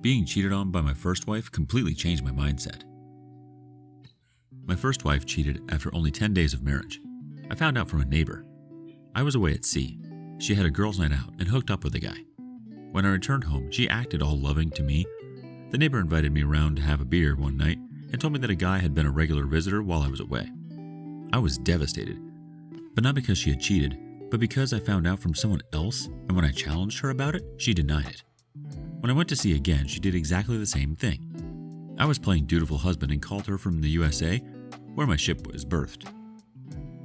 Being cheated on by my first wife completely changed my mindset. My first wife cheated after only 10 days of marriage. I found out from a neighbor. I was away at sea. She had a girls' night out and hooked up with a guy. When I returned home, she acted all loving to me. The neighbor invited me around to have a beer one night and told me that a guy had been a regular visitor while I was away. I was devastated, but not because she had cheated, but because I found out from someone else, and when I challenged her about it, she denied it. When I went to sea again, she did exactly the same thing. I was playing dutiful husband and called her from the USA, where my ship was berthed.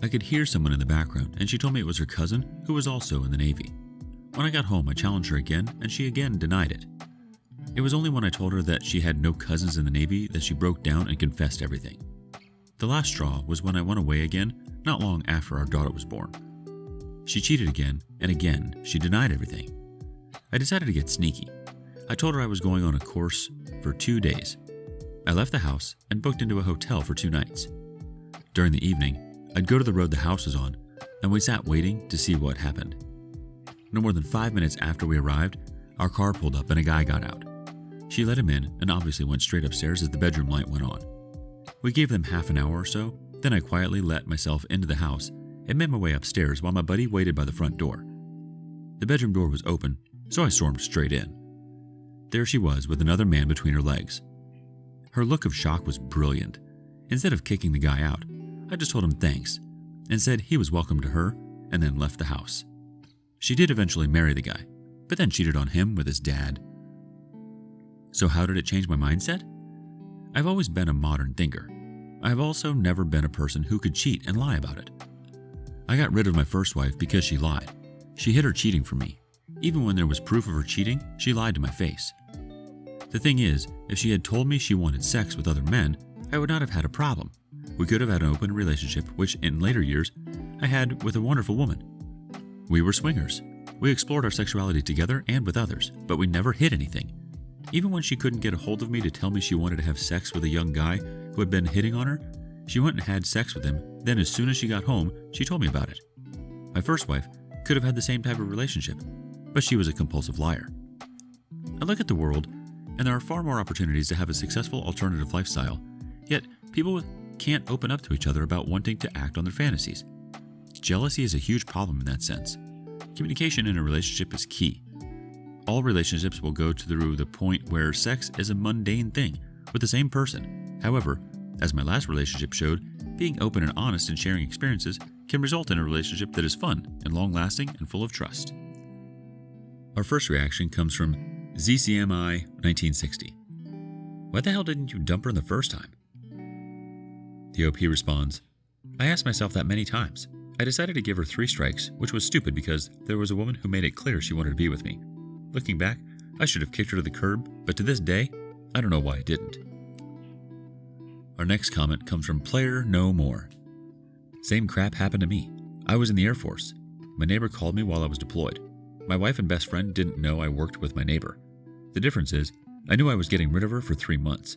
I could hear someone in the background, and she told me it was her cousin, who was also in the Navy. When I got home, I challenged her again, and she again denied it. It was only when I told her that she had no cousins in the Navy that she broke down and confessed everything. The last straw was when I went away again, not long after our daughter was born. She cheated again, and again, she denied everything. I decided to get sneaky. I told her I was going on a course for 2 days. I left the house and booked into a hotel for 2 nights. During the evening, I'd go to the road the house was on, and we sat waiting to see what happened. No more than 5 minutes after we arrived, our car pulled up and a guy got out. She let him in and obviously went straight upstairs as the bedroom light went on. We gave them half an hour or so, then I quietly let myself into the house and made my way upstairs while my buddy waited by the front door. The bedroom door was open, so I stormed straight in. There she was with another man between her legs. Her look of shock was brilliant. Instead of kicking the guy out, I just told him thanks and said he was welcome to her and then left the house. She did eventually marry the guy, but then cheated on him with his dad. So how did it change my mindset? I've always been a modern thinker. I have also never been a person who could cheat and lie about it. I got rid of my first wife because she lied. She hid her cheating from me. Even when there was proof of her cheating, she lied to my face. The thing is, if she had told me she wanted sex with other men, I would not have had a problem. We could have had an open relationship, which in later years, I had with a wonderful woman. We were swingers. We explored our sexuality together and with others, but we never hid anything. Even when she couldn't get a hold of me to tell me she wanted to have sex with a young guy who had been hitting on her, she went and had sex with him. Then as soon as she got home, she told me about it. My first wife could have had the same type of relationship, but she was a compulsive liar. I look at the world, and there are far more opportunities to have a successful alternative lifestyle, yet people can't open up to each other about wanting to act on their fantasies. Jealousy is a huge problem in that sense. Communication in a relationship is key. All relationships will go through the point where sex is a mundane thing with the same person. However, as my last relationship showed, being open and honest and sharing experiences can result in a relationship that is fun and long-lasting and full of trust. Our first reaction comes from ZCMI 1960. Why the hell didn't you dump her in the first time? The OP responds, I asked myself that many times. I decided to give her 3 strikes, which was stupid because there was a woman who made it clear she wanted to be with me. Looking back, I should have kicked her to the curb, but to this day, I don't know why I didn't. Our next comment comes from Player No More. Same crap happened to me. I was in the Air Force. My neighbor called me while I was deployed. My wife and best friend didn't know I worked with my neighbor. The difference is, I knew I was getting rid of her for 3 months.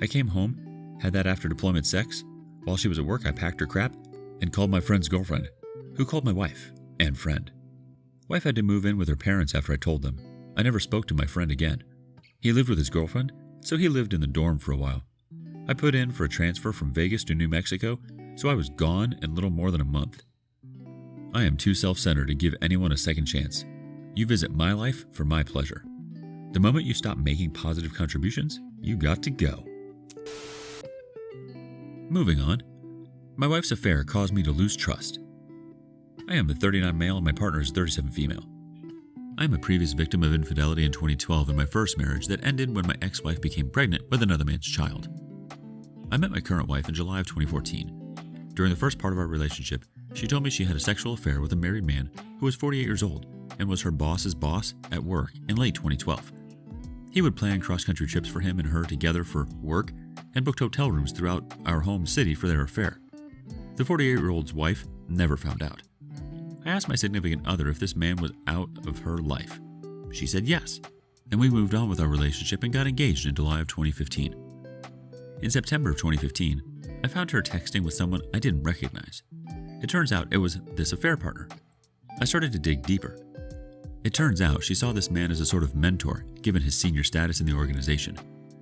I came home, had that after deployment sex. While she was at work, I packed her crap and called my friend's girlfriend, who called my wife and friend. Wife had to move in with her parents after I told them. I never spoke to my friend again. He lived with his girlfriend, so he lived in the dorm for a while. I put in for a transfer from Vegas to New Mexico, so I was gone in little more than a month. I am too self-centered to give anyone a second chance. You visit my life for my pleasure. The moment you stop making positive contributions, you got to go. Moving on. My wife's affair caused me to lose trust. I am the 39 male and my partner is 37 female. I am a previous victim of infidelity in 2012 in my first marriage that ended when my ex-wife became pregnant with another man's child. I met my current wife in July of 2014. During the first part of our relationship, she told me she had a sexual affair with a married man who was 48 years old and was her boss's boss at work in late 2012. He would plan cross-country trips for him and her together for work and booked hotel rooms throughout our home city for their affair. The 48-year-old's wife never found out. I asked my significant other if this man was out of her life. She said yes, and we moved on with our relationship and got engaged in July of 2015. In September of 2015, I found her texting with someone I didn't recognize. It turns out it was this affair partner. I started to dig deeper. It turns out she saw this man as a sort of mentor, given his senior status in the organization.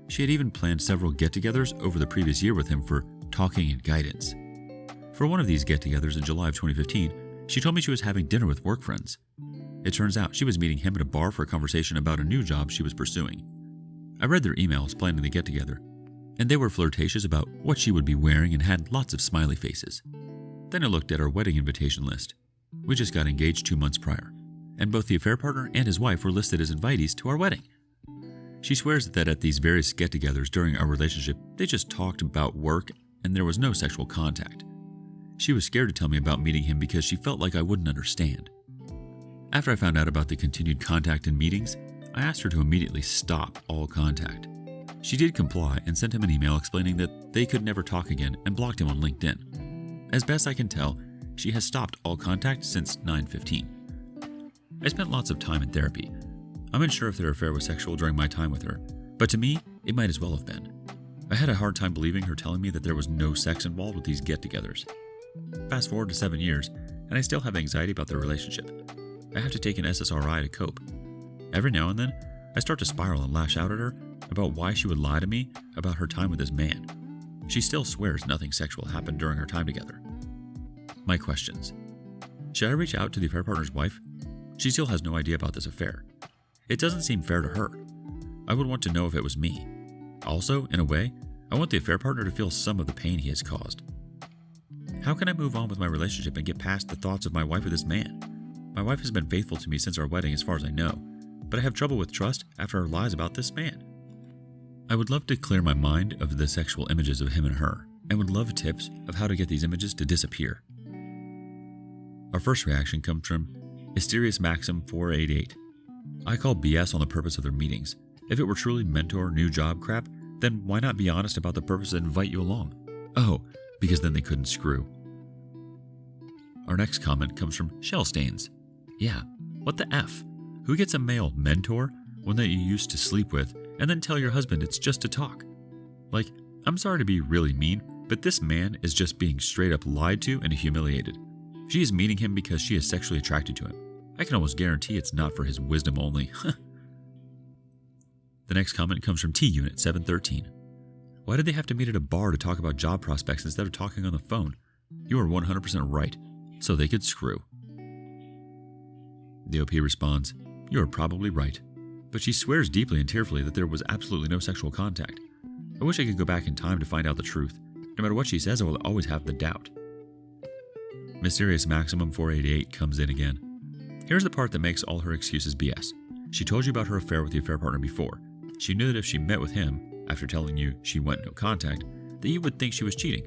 She had even planned several get-togethers over the previous year with him for talking and guidance. For one of these get-togethers in July of 2015, she told me she was having dinner with work friends. It turns out she was meeting him at a bar for a conversation about a new job she was pursuing. I read their emails planning the get-together, and they were flirtatious about what she would be wearing and had lots of smiley faces. Then I looked at our wedding invitation list. We just got engaged 2 months prior, and both the affair partner and his wife were listed as invitees to our wedding. She swears that at these various get-togethers during our relationship, they just talked about work and there was no sexual contact. She was scared to tell me about meeting him because she felt like I wouldn't understand. After I found out about the continued contact and meetings, I asked her to immediately stop all contact. She did comply and sent him an email explaining that they could never talk again and blocked him on LinkedIn. As best I can tell, she has stopped all contact since 9/15. I spent lots of time in therapy. I'm unsure if their affair was sexual during my time with her, but to me, it might as well have been. I had a hard time believing her telling me that there was no sex involved with these get-togethers. Fast forward to 7 years, and I still have anxiety about their relationship. I have to take an SSRI to cope. Every now and then, I start to spiral and lash out at her about why she would lie to me about her time with this man. She still swears nothing sexual happened during our time together. My questions. Should I reach out to the affair partner's wife? She still has no idea about this affair. It doesn't seem fair to her. I would want to know if it was me. Also, in a way, I want the affair partner to feel some of the pain he has caused. How can I move on with my relationship and get past the thoughts of my wife with this man? My wife has been faithful to me since our wedding as far as I know, but I have trouble with trust after her lies about this man. I would love to clear my mind of the sexual images of him and her, and would love tips of how to get these images to disappear. Our first reaction comes from Mysterious Maxim 488. I call BS on the purpose of their meetings. If it were truly mentor, new job crap, then why not be honest about the purpose and invite you along? Oh, because then they couldn't screw. Our next comment comes from Shell Stains. Yeah, what the F? Who gets a male mentor, one that you used to sleep with, and then tell your husband it's just to talk? Like, I'm sorry to be really mean, but this man is just being straight up lied to and humiliated. She is meeting him because she is sexually attracted to him. I can almost guarantee it's not for his wisdom only. The next comment comes from T-Unit 713. Why did they have to meet at a bar to talk about job prospects instead of talking on the phone? You are 100% right, so they could screw. The OP responds, you are probably right, but she swears deeply and tearfully that there was absolutely no sexual contact. I wish I could go back in time to find out the truth. No matter what she says, I will always have the doubt. Mysterious Maximum 488 comes in again. Here's the part that makes all her excuses BS. She told you about her affair with the affair partner before. She knew that if she met with him, after telling you she went no contact, that you would think she was cheating.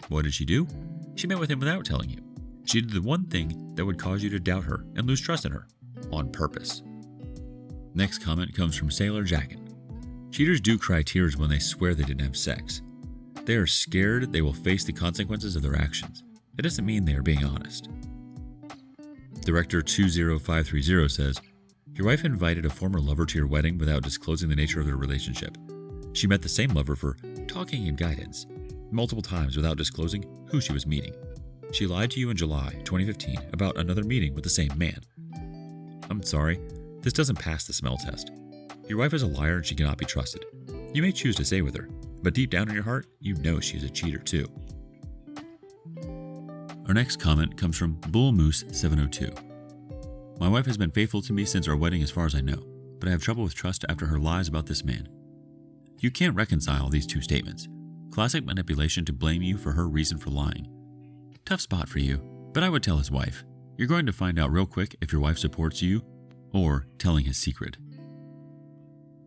What did she do? She met with him without telling you. She did the one thing that would cause you to doubt her and lose trust in her, on purpose. Next comment comes from Sailor Jacket. Cheaters do cry tears when they swear they didn't have sex. They are scared they will face the consequences of their actions. It doesn't mean they are being honest. Director 20530 says, your wife invited a former lover to your wedding without disclosing the nature of their relationship. She met the same lover for talking and guidance, multiple times without disclosing who she was meeting. She lied to you in July 2015 about another meeting with the same man. I'm sorry, this doesn't pass the smell test. Your wife is a liar and she cannot be trusted. You may choose to stay with her, but deep down in your heart, you know she's a cheater too. Our next comment comes from BullMoose702. My wife has been faithful to me since our wedding as far as I know, but I have trouble with trust after her lies about this man. You can't reconcile these two statements. Classic manipulation to blame you for her reason for lying. Tough spot for you, but I would tell his wife. You're going to find out real quick if your wife supports you or telling his secret.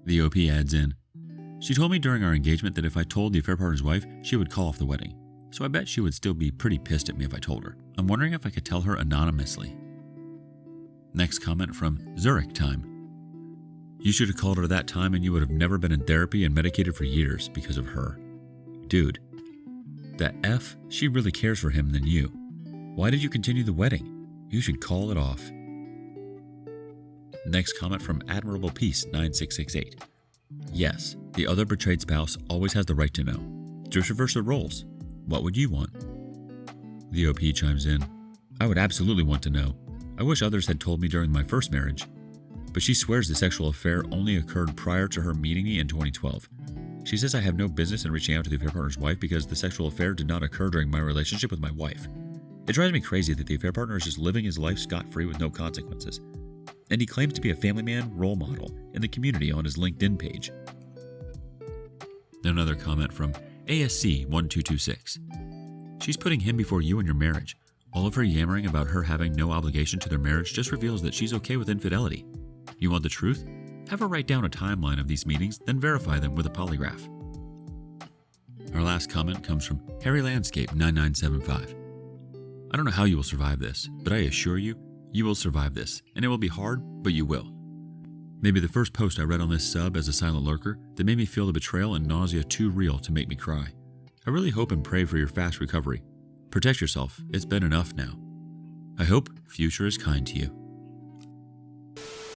The OP adds in, she told me during our engagement that if I told the affair partner's wife, she would call off the wedding. So I bet she would still be pretty pissed at me if I told her. I'm wondering if I could tell her anonymously. Next comment from Zurich Time. You should have called her that time and you would have never been in therapy and medicated for years because of her. Dude, that F, she really cares for him than you. Why did you continue the wedding? You should call it off. Next comment from Admirable Peace 9668. Yes, the other betrayed spouse always has the right to know. Just reverse the roles. What would you want? The OP chimes in. I would absolutely want to know. I wish others had told me during my first marriage. but she swears the sexual affair only occurred prior to her meeting me in 2012. She says I have no business in reaching out to the affair partner's wife because the sexual affair did not occur during my relationship with my wife. It drives me crazy that the affair partner is just living his life scot-free with no consequences. And he claims to be a family man role model in the community on his LinkedIn page. Another comment from ASC1226. She's putting him before you in your marriage. All of her yammering about her having no obligation to their marriage just reveals that she's okay with infidelity. You want the truth? Have her write down a timeline of these meetings, then verify them with a polygraph. Our last comment comes from HarryLandscape9975. I don't know how you will survive this, but I assure you, you will survive this, and it will be hard, but you will. Maybe the first post I read on this sub as a silent lurker that made me feel the betrayal and nausea too real to make me cry. I really hope and pray for your fast recovery. Protect yourself, it's been enough now. I hope future is kind to you.